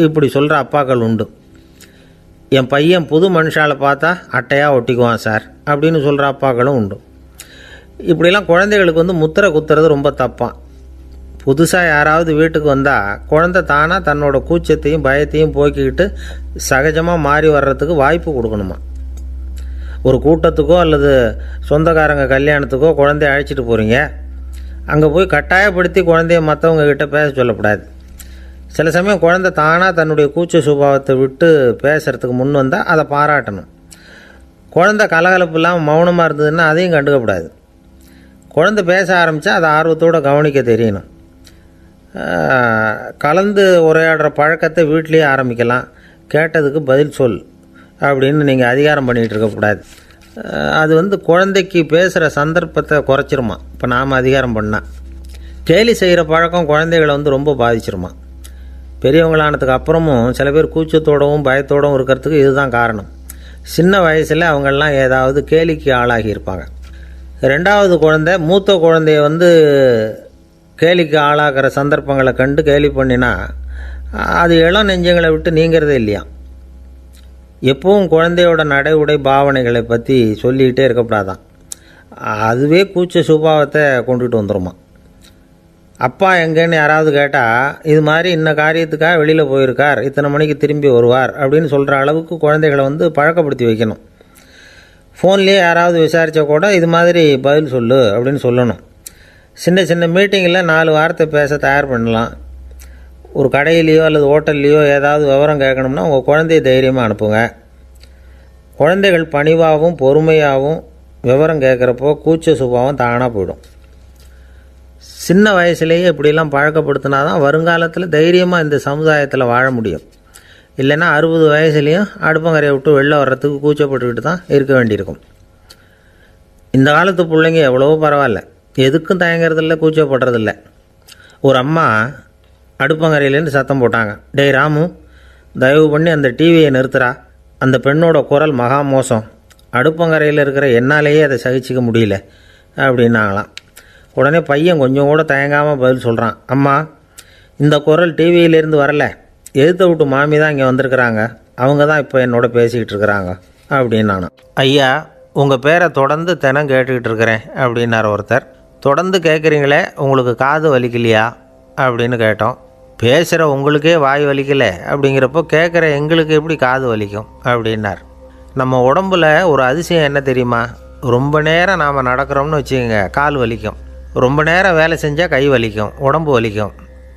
இப்படி சொல்கிற அப்பாக்கள் உண்டு. என் பையன் புது மனுஷாலை பார்த்தா அட்டையாக ஒட்டிக்குவான் சார் அப்படின்னு சொல்கிற அப்பாக்களும் உண்டு. இப்படிலாம் குழந்தைகளுக்கு வந்து முத்திரை குத்துறது ரொம்ப தப்பான். புதுசாக யாராவது வீட்டுக்கு வந்தால் குழந்தை தானாக தன்னோட கூச்சத்தையும் பயத்தையும் போக்கிக்கிட்டு சகஜமாக மாறி வர்றதுக்கு வாய்ப்பு கொடுக்கணுமா. ஒரு கூட்டத்துக்கோ அல்லது சொந்தக்காரங்க கல்யாணத்துக்கோ குழந்தைய அழைச்சிட்டு போகிறீங்க, அங்கே போய் கட்டாயப்படுத்தி குழந்தைய மற்றவங்க கிட்ட பேச சொல்லக்கூடாது. சில சமயம் குழந்தை தானாக தன்னுடைய கூச்ச சுபாவத்தை விட்டு பேசுகிறதுக்கு முன் வந்தால் அதை பாராட்டணும். குழந்தை கலகலப்பு இல்லாமல் மௌனமாக இருந்ததுன்னா அதையும் கண்டுக்கக்கூடாது. குழந்தை பேச ஆரம்பித்தா அதை ஆர்வத்தோடு கவனிக்க தெரியணும். கலந்து உரையாடுற பழக்கத்தை வீட்லேயே ஆரம்பிக்கலாம். கேட்டதுக்கு பதில் சொல் அப்படின்னு நீங்கள் அதிகாரம் பண்ணிகிட்டு இருக்கக்கூடாது. அது வந்து குழந்தைக்கு பேசுகிற சந்தர்ப்பத்தை குறைச்சிருமா. இப்போ நாம் அதிகாரம் பண்ணால் கேலி செய்கிற பழக்கம் குழந்தைகளை வந்து ரொம்ப பாதிச்சிருமா. பெரியவங்களானதுக்கு அப்புறமும் சில பேர் கூச்சத்தோடவும் பயத்தோடவும் இருக்கிறதுக்கு இதுதான் காரணம். சின்ன வயசில் அவங்கெல்லாம் ஏதாவது கேலிக்கு ஆளாகி இருப்பாங்க. 2வது குழந்தை மூத்த குழந்தைய வந்து கேலிக்கு ஆளாகிற சந்தர்ப்பங்களை கண்டு கேலி பண்ணினா அது இளம் நெஞ்சங்களை விட்டு நீங்கிறதே இல்லையா. எப்பவும் குழந்தையோட நடை உடை பாவனைகளை பற்றி சொல்லிக்கிட்டே இருக்கக்கூடாதான். அதுவே கூச்ச சுபாவத்தை கொண்டுகிட்டு வந்துடுமா. அப்பா எங்கேன்னு யாராவது கேட்டால் இது மாதிரி இன்ன காரியத்துக்காக வெளியில் போயிருக்கார், இத்தனை மணிக்கு திரும்பி வருவார் அப்படின்னு சொல்கிற அளவுக்கு குழந்தைகளை வந்து பழக்கப்படுத்தி வைக்கணும். ஃபோன்லேயே யாராவது விசாரித்தா கூட இது மாதிரி பதில் சொல்லு அப்படின்னு சொல்லணும். சின்ன சின்ன மீட்டிங்கில் 4 வார்த்தை பேச தயார் பண்ணலாம். ஒரு கடையிலையோ அல்லது ஹோட்டல்லையோ ஏதாவது விவரம் கேட்கணும்னா உங்கள் குழந்தைய தைரியமாக அனுப்புங்க. குழந்தைகள் பணிவாகவும் பொறுமையாகவும் விவரம் கேட்குறப்போ கூச்ச சுபாவம் தானாக போயிடும். சின்ன வயசுலேயே இப்படிலாம் பழக்கப்படுத்தினா தான் வருங்காலத்தில் தைரியமாக இந்த சமுதாயத்தில் வாழ முடியும். இல்லைன்னா 60 வயசுலேயும் அடுப்பங்கரையை விட்டு வெளில வர்றதுக்கு கூச்சப்பட்டுக்கிட்டு தான் இருக்க வேண்டியிருக்கும். இந்த காலத்து பிள்ளைங்க எவ்வளவோ பரவாயில்ல, எதுக்கும் தயங்குறதில்ல, கூச்சப்படுறதில்ல. ஒரு அம்மா அடுப்பங்கரையிலேருந்து சத்தம் போட்டாங்க, டேய் ராமு, தயவு பண்ணி அந்த டிவியை நிறுத்துறா, அந்த பெண்ணோட குரல் மகா மோசம், அடுப்பங்கரையில் இருக்கிற என்னாலேயே அதை சகிச்சிக்க முடியல அப்படின்னாங்களாம். உடனே பையன் கொஞ்சம் கூட தயங்காமல் பதில் சொல்கிறான், அம்மா, இந்த குரல் டிவியிலேருந்து வரல, எதிர்த்த விட்டு மாமி தான் இங்கே வந்திருக்கிறாங்க, அவங்க தான் இப்போ என்னோட பேசிக்கிட்டு இருக்கிறாங்க அப்படின்னு நானும். ஐயா, உங்கள் பேரை தொடர்ந்து தினம் கேட்டுக்கிட்டு இருக்கிறேன் அப்படின்னார் ஒருத்தர். தொடர்ந்து கேட்குறீங்களே, உங்களுக்கு காது வலிக்கலையா அப்படின்னு கேட்டோம். பேசுகிற உங்களுக்கே வாய் வலிக்கலை அப்படிங்கிறப்போ கேட்குற எங்களுக்கு எப்படி காது வலிக்கும் அப்படின்னார். நம்ம உடம்புல ஒரு அதிசயம் என்ன தெரியுமா? ரொம்ப நேரம் நாம் நடக்கிறோம்னு வச்சுக்கோங்க, கால் வலிக்கும். ரொம்ப நேரம் வேலை செஞ்சால் கை வலிக்கும், உடம்பு வலிக்கும்.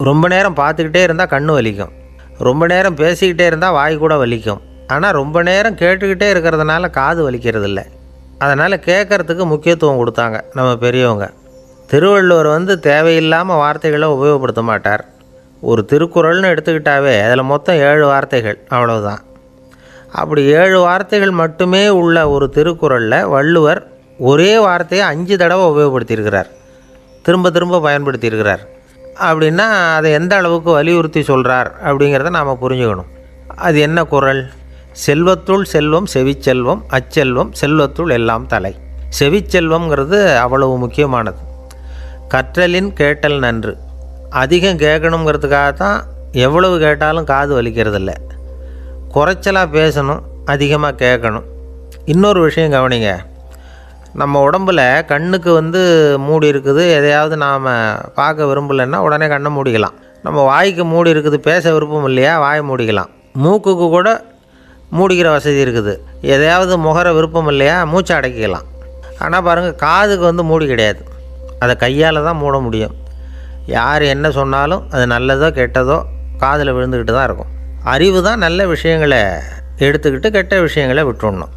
ரொம்ப நேரம் பார்த்துக்கிட்டே இருந்தால் கண்ணு வலிக்கும். ரொம்ப நேரம் பேசிக்கிட்டே இருந்தால் வாய் கூட வலிக்கும். ஆனால் ரொம்ப நேரம் கேட்டுக்கிட்டே இருக்கிறதுனால காது வலிக்கிறது இல்லை. அதனால் கேட்குறதுக்கு முக்கியத்துவம் கொடுத்தாங்க நம்ம பெரியவங்க. திருவள்ளுவர் தேவையில்லாமல் வார்த்தைகளை உபயோகப்படுத்த மாட்டார். ஒரு திருக்குறள்னு எடுத்துக்கிட்டாவே அதில் மொத்தம் 7 வார்த்தைகள், அவ்வளவுதான். அப்படி 7 வார்த்தைகள் மட்டுமே உள்ள ஒரு திருக்குறளில் வள்ளுவர் ஒரே வார்த்தையை 5 தடவை உபயோகப்படுத்தியிருக்கிறார், திரும்ப திரும்ப பயன்படுத்தியிருக்கிறார். அப்படின்னா அதை எந்த அளவுக்கு வலியுறுத்தி சொல்கிறார் அப்படிங்கிறத நாம் புரிஞ்சுக்கணும். அது என்ன குறள்? செல்வத்துள் செல்வம் செவிச்செல்வம், அச்செல்வம் செல்வத்துள் எல்லாம் தலை. செவிச்செல்வம்ங்கிறது அவ்வளவு முக்கியமானது. கற்றலின் கேட்டல் நன்று. அதிகம் கேட்கணுங்கிறதுக்காகத்தான் எவ்வளவு கேட்டாலும் காது வலிக்கிறதில்ல. குறைச்சலாக பேசணும், அதிகமாக கேட்கணும். இன்னொரு விஷயம் கவனிங்க, நம்ம உடம்பில் கண்ணுக்கு மூடி இருக்குது, எதையாவது நாம் பார்க்க விரும்பலைன்னா உடனே கண்ணை மூடிக்கலாம். நம்ம வாய்க்கு மூடி இருக்குது, பேச விருப்பம் இல்லையா, வாயை மூடிக்கலாம். மூக்குக்கு கூட மூடிக்கிற வசதி இருக்குது, எதையாவது முகர விருப்பம் இல்லையா, மூச்சை அடக்கிக்கலாம். ஆனால் பாருங்கள், காதுக்கு மூடி கிடையாது, அதை கையால் தான் மூட முடியும். யார் என்ன சொன்னாலும் அது நல்லதோ கெட்டதோ காதில் விழுந்துக்கிட்டு தான் இருக்கும். அறிவு தான் நல்ல விஷயங்களை எடுத்துக்கிட்டு கெட்ட விஷயங்களை விட்டுடணும்.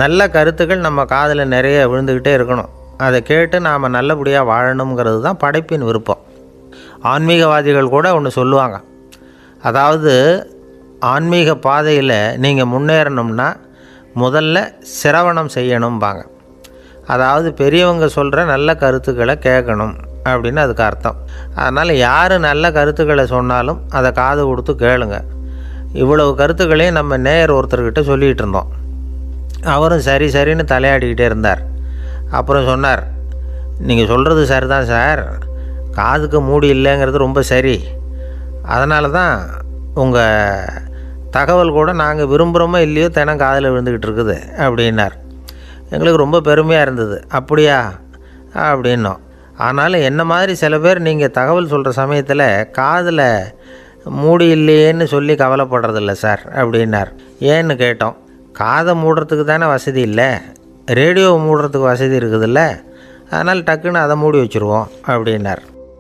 நல்ல கருத்துக்கள் நம்ம காதில் நிறைய விழுந்துக்கிட்டே இருக்கணும். அதை கேட்டு நாம் நல்லபடியாக வாழணுங்கிறது தான் படைப்பின் விருப்பம். ஆன்மீகவாதிகள் கூட ஒன்று சொல்லுவாங்க, அதாவது ஆன்மீக பாதையில் நீங்கள் முன்னேறணும்னா முதல்ல சிரவணம் செய்யணும்பாங்க. அதாவது பெரியவங்க சொல்கிற நல்ல கருத்துக்களை கேட்கணும் அப்படின்னு அதுக்கு அர்த்தம். அதனால் யார் நல்ல கருத்துக்களை சொன்னாலும் அதை காது கொடுத்து கேளுங்க. இவ்வளவு கருத்துக்களையும் நம்ம நேயர் ஒருத்தர்கிட்ட சொல்லிகிட்டு இருந்தோம். அவரும் சரி சரின்னு தலையாடிக்கிட்டே இருந்தார். அப்புறம் சொன்னார், நீங்கள் சொல்கிறது சரிதான் சார், காதுக்கு மூடி இல்லைங்கிறது ரொம்ப சரி, அதனால தான் உங்கள் தகவல் கூட நாங்கள் விரும்புகிறோமோ இல்லையோ தினம் காதில் விழுந்துக்கிட்டு இருக்குது அப்படின்னார். எங்களுக்கு ரொம்ப பெருமையாக இருந்தது. அப்படியா அப்படின்னோம். ஆனாலும் என்ன மாதிரி சில பேர் நீங்கள் தகவல் சொல்கிற சமயத்தில் காதில் மூடி இல்லையேன்னு சொல்லி கவலைப்படுறதில்ல சார் அப்படின்னார். ஏன்னு கேட்டோம். காதை மூடுறதுக்கு தானே வசதி இல்லை, ரேடியோவை மூடுறதுக்கு வசதி இருக்குதுல்ல, அதனால் டக்குன்னு அதை மூடி வச்சுருவோம் அப்படின்னார்.